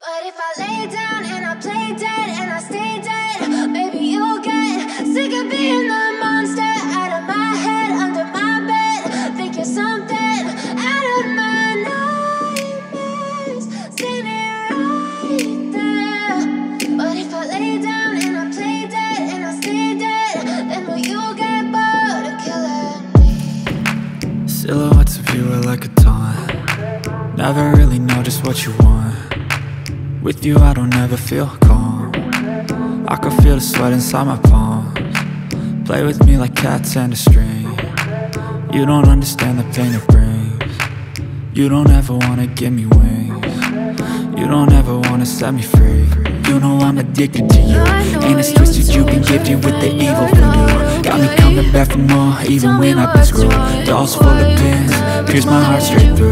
But if I lay down and I play dead and I stay dead, maybe you'll get sick of being the monster out of my head, under my bed. Think you're something out of my nightmares, standing right there. But if I lay down and I play dead and I stay dead, then will you get bored of killing me? Silhouettes of you are like a taunt. Never really know just what you want. With you I don't ever feel calm. I can feel the sweat inside my palms. Play with me like cats and a string. You don't understand the pain it brings. You don't ever wanna give me wings. You don't ever wanna set me free. You know I'm addicted to you, and it's twisted you've been gifted with the evil from you. Got me coming back for more, even when I've been screwed. Dolls full of pins, pierce my heart straight through.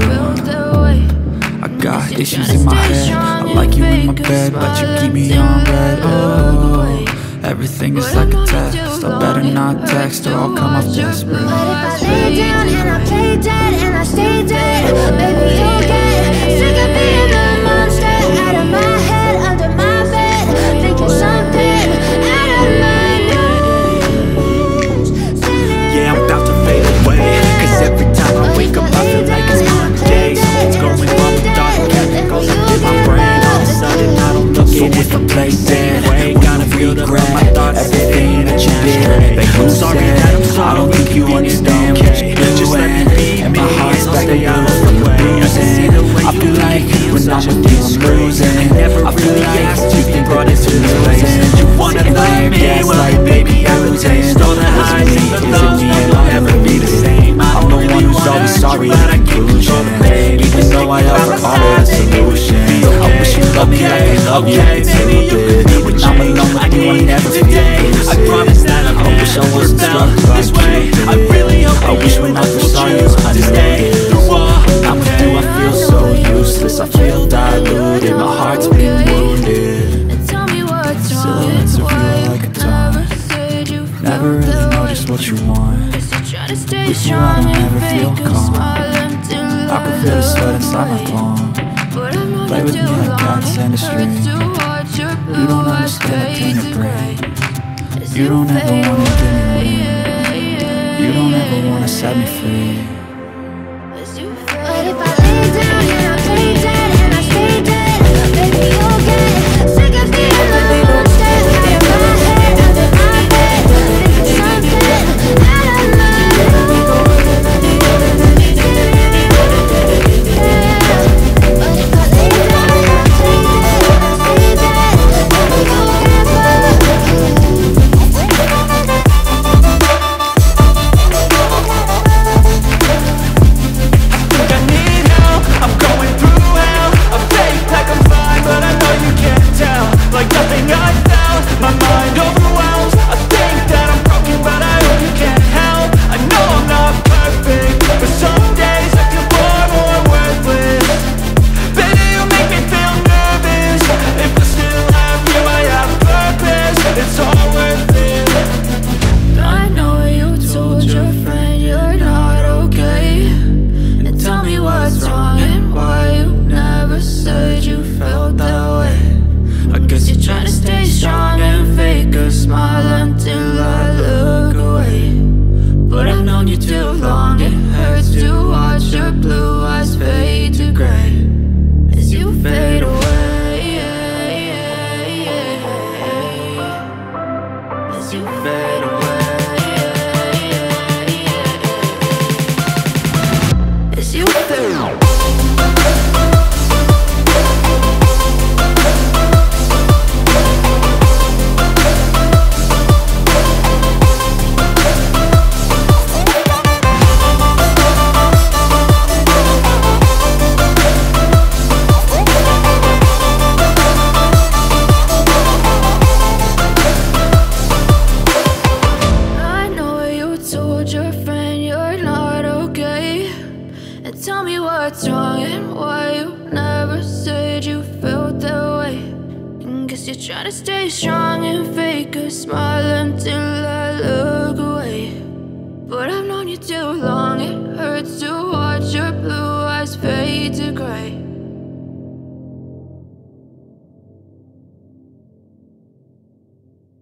I got issues in my head, I like you in my bed, but you keep me on red. Oh, everything is like a test, I better not text or I'll come off desperate. But if I lay down and I play dead and I stay dead, maybe you'll get sick of being the monster out of my head, under my bed. Think you're something out of my nightmares. Yeah, I'm about to fade away, cause every time I wake up I feel like it's Monday. Something's going wrong with all the chemicals in my brain. All of a sudden I don't look So at if I play dead, way. Gotta build up on my thoughts, everything that you did. Like I'm sorry that I'm sorry, I don't think you understand what you're doing. Just let me be and me, my heart's I'll back stay out again of the way. I can see the way I feel like when I'm with you I'm losing. I never I feel really like asked you you, think brought that it to you're this place. losing. You wanna And love I me, guess well like baby I would losing. taste all the highs and the lows. Never ever be the same. I'm the one who's always sorry in conclusion, even though I offer all of the solution. I wish you loved me like I love you, if you did. When I'm alone with you, I never feel lucid. I promise that I wish I wasn't struck like you. I really hope I wish when I first saw you I knew. When I'm with you I feel so useless, I feel diluted, my heart's been wounded. And tell me what's wrong Silhouettes and of why you like a you taunt. never said you Never felt really that know way. just what you want. Guess you're trying to stay With you I strong don't and ever feel fake a calm. smile until I can feel the sweat inside my look palm. But I've known Play you with too me like long, cats and a it string. hurts to watch your You blue don't eyes understand the pain fade it to brings. gray as You don't ever fade wanna give me away. wings. You don't ever wanna set me free. As you fade. But if I lay down and I play dead and I stay dead, maybe you'll get sick of being the monster out of my head, under my bed. Think you're something out of my what's wrong and why you never said you felt that way. And guess you're trying to stay strong and fake a smile until I look away. But I've known you too long, it hurts to watch your blue eyes fade to gray.